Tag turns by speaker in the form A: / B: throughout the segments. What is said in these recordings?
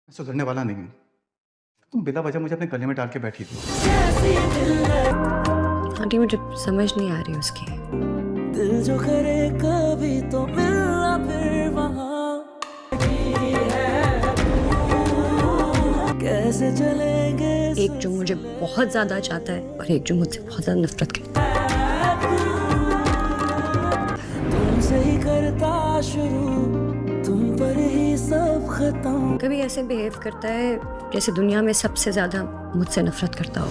A: मैं सुधरने वाला नहीं हूँ। तुम बिना वजह मुझे अपने गले में डाल के बैठी थी।
B: आंटी मुझे समझ नहीं आ रही उसकी।
C: दिल जो करे कभी तो मिलना फिर वहाँ कैसे चलेंगे
B: एक जो मुझे बहुत ज़्यादा चाहता है और एक जो मुझसे बहुत ज़्यादा नफरत करता है।
C: तुमसे ही करता शुरू तुम पर ही सब खत्म
B: कभी ऐसे बिहेव करता है जैसे दुनिया में सबसे ज़्यादा मुझसे नफरत करता हो।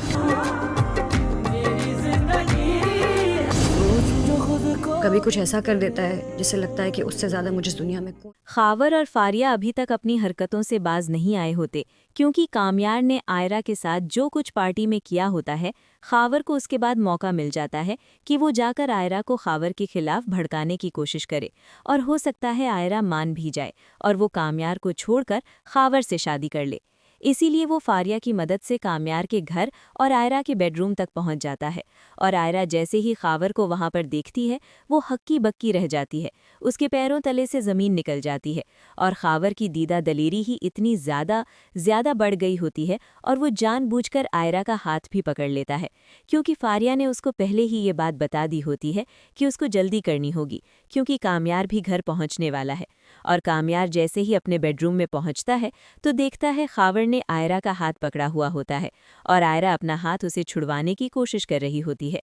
C: जो खुद को
B: कभी कुछ ऐसा कर देता है जिससे लगता है कि उससे ज़्यादा मुझे इस दुनिया में कौन।
D: खावर और फारिया अभी तक अपनी हरकतों से बाज नहीं आए होते क्योंकि कामयार ने आयरा के साथ जो कुछ पार्टी में किया होता है, खावर को उसके बाद मौका मिल जाता है कि वो जाकर आयरा को खावर के खिलाफ भड़काने की कोशिश करे और हो सकता है आयरा मान भी जाए और वो कामयार को छोड़कर खावर से शादी कर ले। इसीलिए वो फारिया की मदद से कामयार के घर और आयरा के बेडरूम तक पहुंच जाता है और आयरा जैसे ही खावर को वहां पर देखती है वो हक्की बक्की रह जाती है, उसके पैरों तले से ज़मीन निकल जाती है और खावर की दीदा दलेरी ही इतनी ज़्यादा बढ़ गई होती है और वो जानबूझकर आयरा का हाथ भी पकड़ लेता है क्योंकि फारिया ने उसको पहले ही ये बात बता दी होती है कि उसको जल्दी करनी होगी क्योंकि कामयार भी घर पहुंचने वाला है। और कामयार जैसे ही अपने बेडरूम में पहुंचता है तो देखता है खावर ने आयरा का हाथ पकड़ा हुआ होता है और आयरा अपना हाथ उसे छुड़वाने की कोशिश कर रही होती है।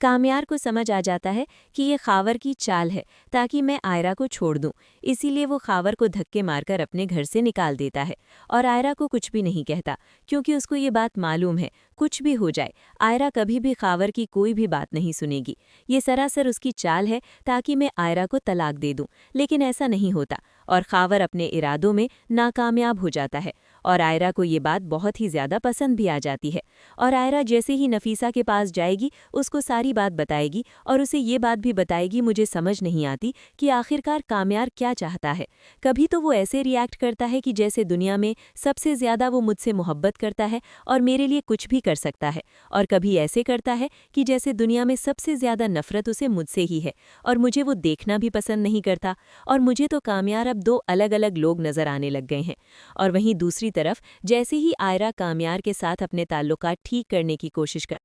D: कामयार को समझ आ जाता है कि ये खावर की चाल है ताकि मैं आयरा को छोड़ दूं, इसीलिए वो खावर को धक्के मारकर अपने घर से निकाल देता है और आयरा को कुछ भी नहीं कहता क्योंकि उसको ये बात मालूम है कुछ भी हो जाए आयरा कभी भी खावर की कोई भी बात नहीं सुनेगी। ये सरासर उसकी चाल है ताकि मैं आयरा को तलाक दे दूं, लेकिन ऐसा नहीं होता और खावर अपने इरादों में नाकामयाब हो जाता है और आयरा को ये बात बहुत ही ज़्यादा पसंद भी आ जाती है और आयरा जैसे ही नफीसा के पास जाएगी उसको सारी बात बताएगी और उसे ये बात भी बताएगी मुझे समझ नहीं आती कि आखिरकार कामयार क्या चाहता है। कभी तो वो ऐसे रिएक्ट करता है कि जैसे दुनिया में सबसे ज़्यादा वो मुझसे मोहब्बत करता है और मेरे लिए कुछ भी कर सकता है, और कभी ऐसे करता है कि जैसे दुनिया में सबसे ज़्यादा नफ़रत उसे मुझसे ही है और मुझे वो देखना भी पसंद नहीं करता और मुझे तो कामयार अब दो अलग अलग लोग नज़र आने लग गए हैं। और वहीं दूसरी तरफ जैसे ही आयरा कामयार के साथ अपने ताल्लुकात ठीक करने की कोशिश कर